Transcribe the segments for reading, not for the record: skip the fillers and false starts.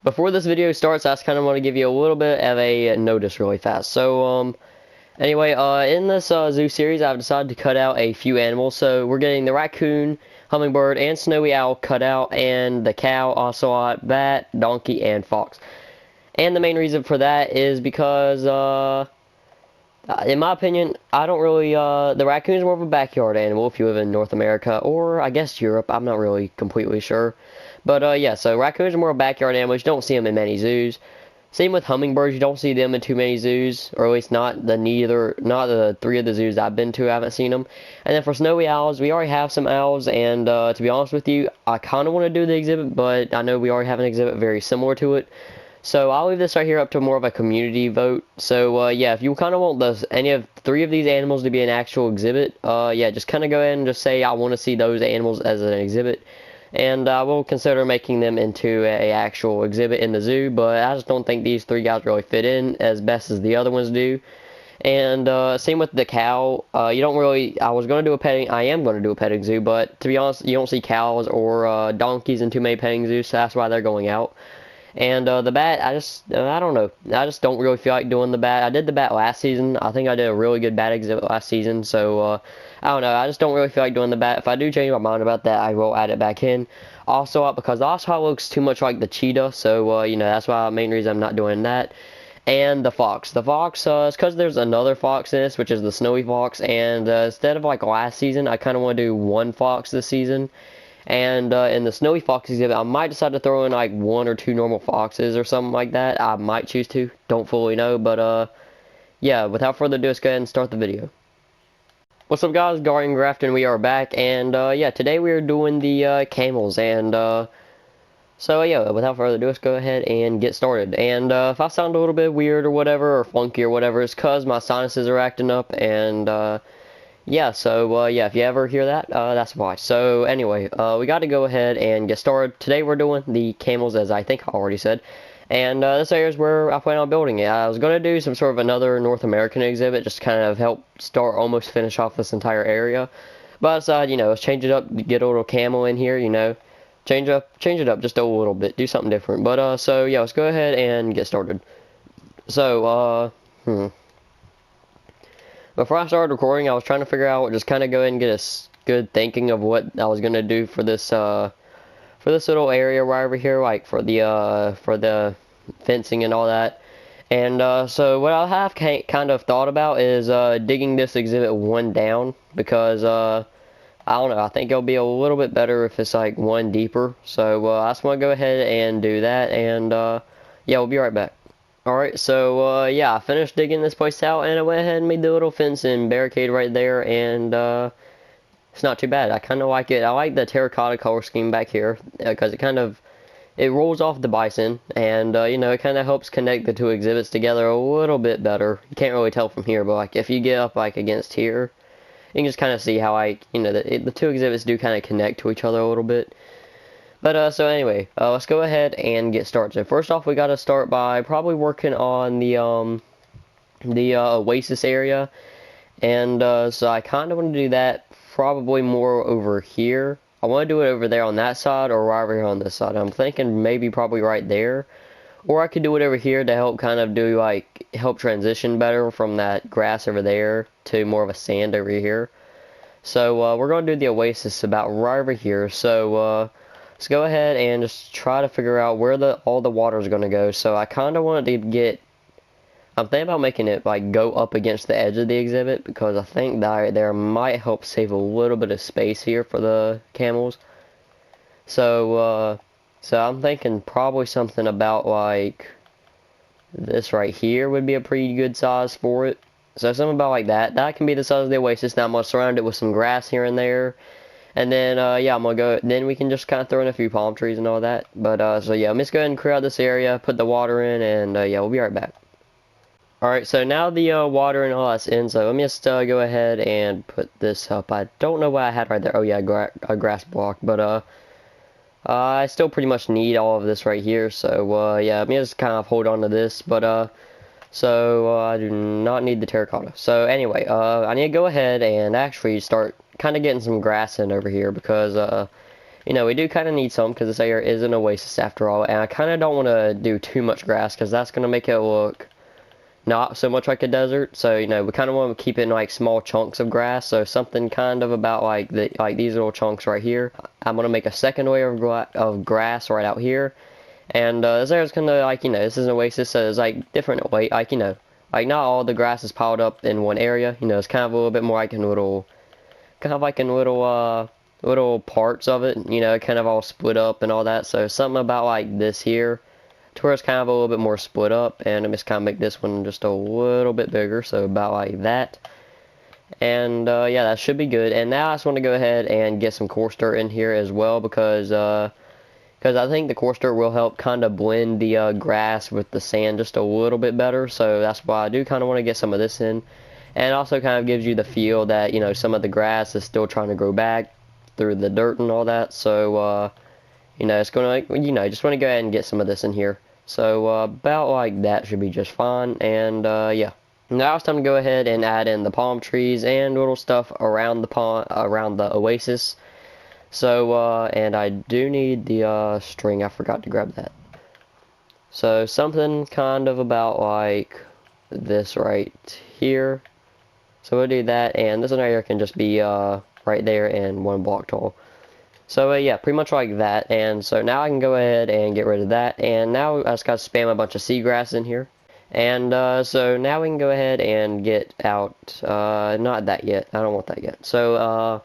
Before this video starts, I just kind of want to give you a little bit of a notice really fast. Anyway, in this zoo series, I've decided to cut out a few animals. So we're getting the raccoon, hummingbird, and snowy owl cut out, and the cow, ocelot, bat, donkey, and fox. And the main reason for that is because, in my opinion, I don't really, the raccoon is more of a backyard animal if you live in North America, or I guess Europe. I'm not really completely sure. But yeah, so raccoons are more backyard animals. You don't see them in many zoos. Same with hummingbirds. You don't see them in too many zoos, or at least not the three of the zoos I've been to. I haven't seen them. And then for snowy owls, we already have some owls. And to be honest with you, I kind of want to do the exhibit, but I know we already have an exhibit very similar to it. So I'll leave this right here up to more of a community vote. So yeah, if you kind of want any of three of these animals to be an actual exhibit, yeah, just kind of go ahead and just say I want to see those animals as an exhibit. And I will consider making them into a actual exhibit in the zoo, but I just don't think these three guys really fit in as best as the other ones do. And same with the cow. You don't really. I am going to do a petting zoo, but to be honest, you don't see cows or donkeys in too many petting zoos, so that's why they're going out. And the bat, I don't know. I just don't really feel like doing the bat. I did the bat last season. I think I did a really good bat exhibit last season. So, I don't know. I just don't really feel like doing the bat. If I do change my mind about that, I will add it back in. Also, because the ocelot looks too much like the cheetah. So, you know, that's why the main reason I'm not doing that. And the fox. The fox, is because there's another fox in this, which is the snowy fox. And instead of like last season, I kind of want to do one fox this season. And in the snowy fox exhibit, I might decide to throw in like one or two normal foxes or something like that. I might choose to. Don't fully know. But yeah, without further ado, let's go ahead and start the video. What's up, guys? Guardian Grafton, we are back. And yeah, today we are doing the camels. And so yeah, without further ado, let's go ahead and get started. And if I sound a little bit weird or whatever, or funky or whatever, it's because my sinuses are acting up. And yeah, so yeah, if you ever hear that, that's why. So anyway, we got to go ahead and get started. Today we're doing the camels, as I think I already said. And this area is where I plan on building it. I was going to do some sort of another North American exhibit, just to kind of help almost finish off this entire area. But I decided, you know, let's change it up, get a little camel in here, you know. Change it up just a little bit, do something different. But so yeah, let's go ahead and get started. So, before I started recording, I was trying to figure out, just kind of go ahead and get a good thinking of what I was gonna do for this little area right over here, like for the fencing and all that. And so what I have kind of thought about is digging this exhibit one down, because I don't know, I think it'll be a little bit better if it's like one deeper. So I just want to go ahead and do that, and yeah, we'll be right back. Alright, so yeah, I finished digging this place out, and I went ahead and made the little fence and barricade right there, and it's not too bad. I kind of like it. I like the terracotta color scheme back here, because it rolls off the bison, and you know, it kind of helps connect the two exhibits together a little bit better. You can't really tell from here, but like if you get up like against here, you can just kind of see how you know, the two exhibits do kind of connect to each other a little bit. But so anyway, let's go ahead and get started. So first off, we got to start by probably working on the Oasis area, and so I kind of want to do that probably more over here. I want to do it over there on that side, or right over here on this side. I'm thinking maybe probably right there, or I could do it over here to help kind of do like help transition better from that grass over there to more of a sand over here. So we're going to do the Oasis about right over here. So let's go ahead and just try to figure out where all the water is going to go. So I kind of wanted to I'm thinking about making it like go up against the edge of the exhibit, because I think that there might help save a little bit of space here for the camels. So I'm thinking probably something about like this right here would be a pretty good size for it. So something about like that. That can be the size of the Oasis. Now I'm going to surround it with some grass here and there. And then, yeah, I'm going to go, then we can just kind of throw in a few palm trees and all that. But, so yeah, I'm just going to clear out this area, put the water in, and, yeah, we'll be right back. Alright, so now the, water and all that's in, so let me just, go ahead and put this up. I don't know what I had right there. Oh, yeah, a grass block. But, I still pretty much need all of this right here. So, yeah, let me just kind of hold on to this. But, so, I do not need the terracotta. So, anyway, I need to go ahead and actually start kind of getting some grass in over here, because you know, we do kind of need some because this area is an oasis after all, and I kind of don't want to do too much grass because that's going to make it look not so much like a desert. So, you know, we kind of want to keep it in like small chunks of grass. So something kind of about like these little chunks right here. I'm going to make a second layer of grass right out here. And this area's going to, like, you know, this is an oasis, so there's like different like, you know, like not all the grass is piled up in one area. You know, it's kind of a little bit more like in little, little parts of it, you know, kind of all split up and all that. So something about like this here, to where it's kind of a little bit more split up, and I'm just kind of make this one just a little bit bigger, so about like that. And yeah, that should be good. And now I just want to go ahead and get some coarse dirt in here as well, because I think the coarse dirt will help kind of blend the grass with the sand just a little bit better. So that's why I do kind of want to get some of this in. And it also kind of gives you the feel that, you know, some of the grass is still trying to grow back through the dirt and all that. So, you know, it's going to, you know, just want to go ahead and get some of this in here. So, about like that should be just fine. And, yeah. Now it's time to go ahead and add in the palm trees and little stuff around the oasis. So, and I do need the, string. I forgot to grab that. So, something kind of about like this right here. So we'll do that, and this one right here can just be right there and 1 block tall. So yeah, pretty much like that. And so now I can go ahead and get rid of that, and now I just got to spam a bunch of seagrass in here. And so now we can go ahead and get out, not that yet, I don't want that yet. So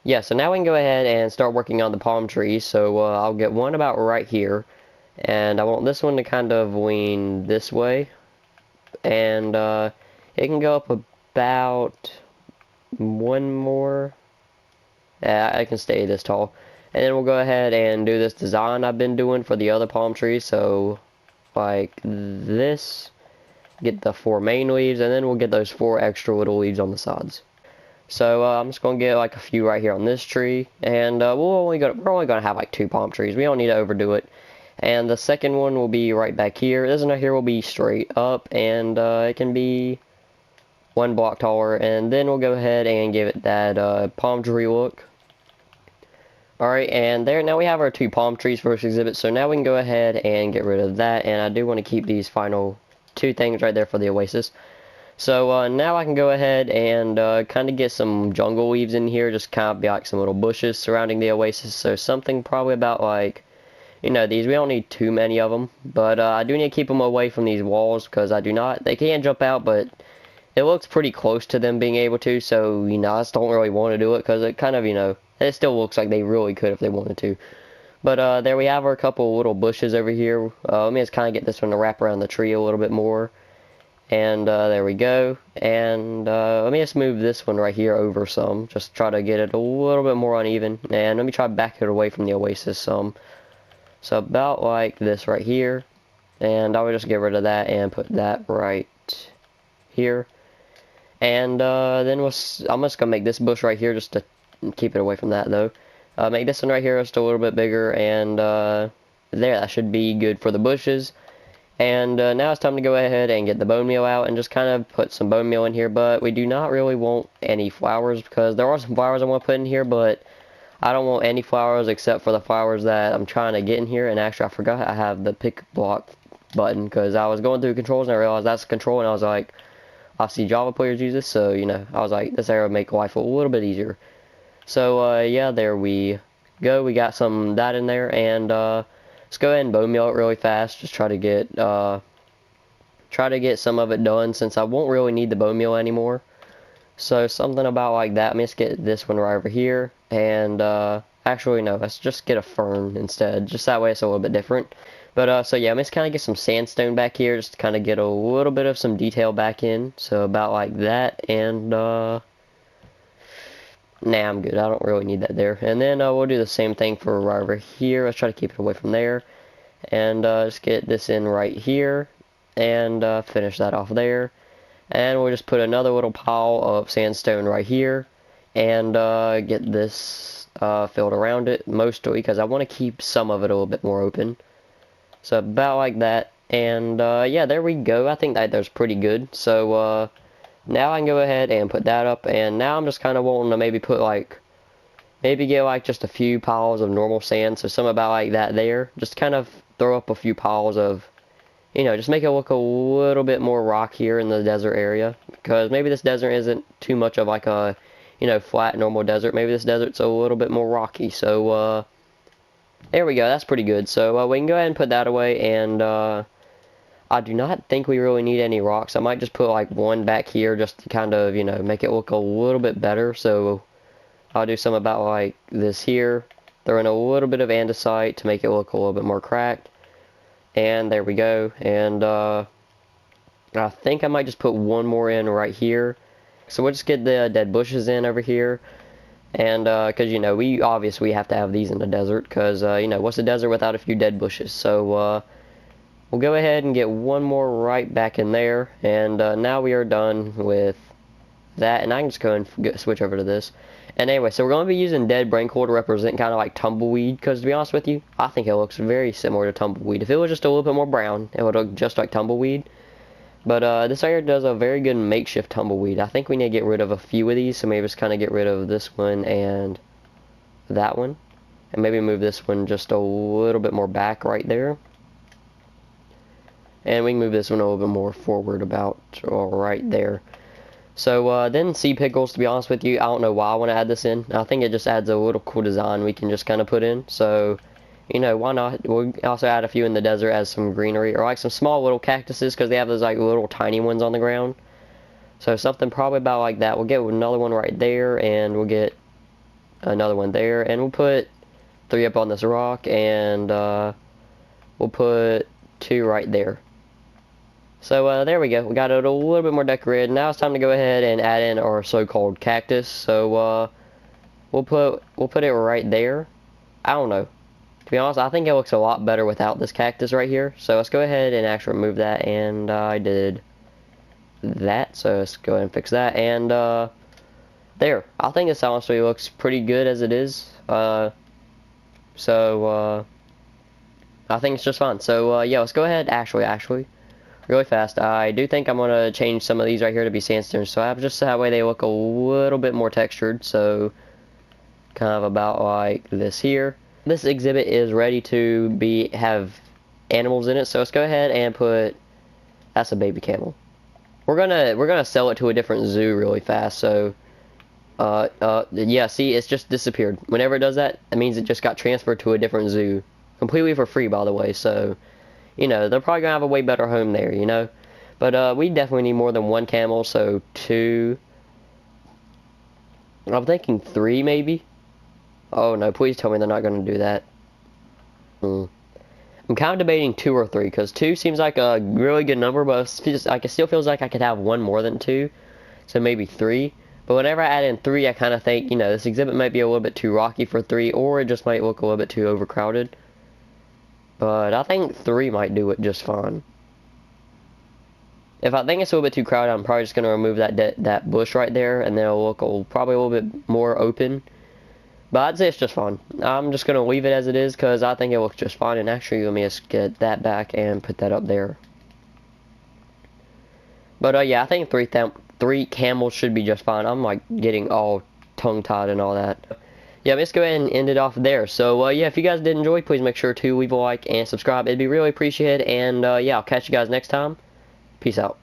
yeah, so now we can go ahead and start working on the palm trees. So I'll get one about right here, and I want this one to kind of lean this way, and it can go up about one more. Yeah, I can stay this tall. And then we'll go ahead and do this design I've been doing for the other palm trees. So like this, get the 4 main leaves, and then we'll get those 4 extra little leaves on the sides. So I'm just gonna get like a few right here on this tree, and we're only gonna have like 2 palm trees. We don't need to overdo it. And the second one will be right back here. This one right here will be straight up, and it can be 1 block taller, and then we'll go ahead and give it that palm tree look. Alright, and there, now we have our 2 palm trees for this exhibit, so now we can go ahead and get rid of that, and I do want to keep these final 2 things right there for the oasis. So now I can go ahead and kind of get some jungle leaves in here, just kind of be like some little bushes surrounding the oasis. So something probably about like, you know, these, we don't need too many of them, but I do need to keep them away from these walls, because they can jump out, but it looks pretty close to them being able to. So, you know, I just don't really want to do it, because it kind of, you know, it still looks like they really could if they wanted to. But there we have our couple little bushes over here. Let me just kind of get this one to wrap around the tree a little bit more. And there we go. And let me just move this one right here over some. Just try to get it a little bit more uneven. And let me try to back it away from the oasis some. So about like this right here. And I will just get rid of that and put that right here. And then I'm just going to make this bush right here just to keep it away from that though. Make this one right here just a little bit bigger. And there, that should be good for the bushes. And now it's time to go ahead and get the bone meal out and just kind of put some bone meal in here. But we do not really want any flowers, because there are some flowers I want to put in here, but I don't want any flowers except for the flowers that I'm trying to get in here. And actually, I forgot I have the pick block button, because I was going through controls and I realized that's control, and I was like, I see Java players use this, so, you know, I was like, this area would make life a little bit easier. So yeah, there we go. We got some that in there, and let's go ahead and bone meal it really fast. Just try to get some of it done, since I won't really need the bone meal anymore. So something about like that. Let me just get this one right over here, and actually no, let's just get a fern instead. Just that way it's a little bit different. But so yeah, I'm just kind of get some sandstone back here, just to kind of get a little bit of some detail back in. So about like that, and nah, I'm good. I don't really need that there. And then we'll do the same thing for right over here. Let's try to keep it away from there. And just get this in right here. And finish that off there. And we'll just put another little pile of sandstone right here. And get this filled around it, mostly, because I want to keep some of it a little bit more open. So about like that. And yeah, there we go. I think that's pretty good. So now I can go ahead and put that up, and now I'm just kind of wanting to maybe put like maybe get like just a few piles of normal sand, so some about like that there. Just kind of throw up a few piles of, you know, just make it look a little bit more rock here in the desert area, because maybe this desert isn't too much of like a, you know, flat normal desert. Maybe this desert's a little bit more rocky. So there we go. That's pretty good. So we can go ahead and put that away, and I do not think we really need any rocks. I might just put like one back here just to kind of, you know, make it look a little bit better. So I'll do some about like this here. Throw in a little bit of andesite to make it look a little bit more cracked. And there we go. And I think I might just put one more in right here. So we'll just get the dead bushes in over here. And because, you know, we obviously have to have these in the desert, because, you know, what's a desert without a few dead bushes? So we'll go ahead and get one more right back in there, and now we are done with that, and I can just go and switch over to this. And anyway, so we're going to be using dead brain coal to represent kind of like tumbleweed, because to be honest with you, I think it looks very similar to tumbleweed. If it was just a little bit more brown, it would look just like tumbleweed. But this right here does a very good makeshift tumbleweed. I think we need to get rid of a few of these, so maybe just kind of get rid of this one and that one. And maybe move this one just a little bit more back right there. And we can move this one a little bit more forward about right there. So then sea pickles, to be honest with you, I don't know why I want to add this in. I think it just adds a little cool design we can just kind of put in. So, you know, why not? We'll also add a few in the desert as some greenery, or like some small little cactuses, because they have those like little tiny ones on the ground. So something probably about like that. We'll get another one right there, and we'll get another one there, and we'll put 3 up on this rock, and we'll put 2 right there. So there we go. We got it a little bit more decorated. Now it's time to go ahead and add in our so-called cactus. So we'll put it right there. I don't know. To be honest, I think it looks a lot better without this cactus right here. So let's go ahead and actually remove that. And I did that. So let's go ahead and fix that. And there. I think this honestly looks pretty good as it is. I think it's just fine. So yeah, let's go ahead. Actually. Really fast, I do think I'm going to change some of these right here to be sandstone slabs, just so that way they look a little bit more textured. So kind of about like this here. This exhibit is ready to have animals in it, so let's go ahead and put, that's a baby camel. We're gonna sell it to a different zoo really fast. So yeah, see, it's just disappeared. Whenever it does that, it means it just got transferred to a different zoo, completely for free, by the way. So, you know, they're probably gonna have a way better home there, you know. But we definitely need more than 1 camel, so 2. I'm thinking 3 maybe. Oh no, please tell me they're not gonna do that. I'm kind of debating 2 or 3, because 2 seems like a really good number, but it still feels like I could have 1 more than 2, so maybe 3. But whenever I add in 3, I kind of think, you know, this exhibit might be a little bit too rocky for 3, or it just might look a little bit too overcrowded. But I think 3 might do it just fine. If I think it's a little bit too crowded, I'm probably just going to remove that bush right there, and then it'll look probably a little bit more open. But I'd say it's just fine. I'm just going to leave it as it is, because I think it looks just fine. And actually, let me just get that back and put that up there. But yeah, I think 3 camels should be just fine. I'm like getting all tongue-tied and all that. Yeah, let's go ahead and end it off there. So yeah, if you guys did enjoy, please make sure to leave a like and subscribe. It'd be really appreciated. And yeah, I'll catch you guys next time. Peace out.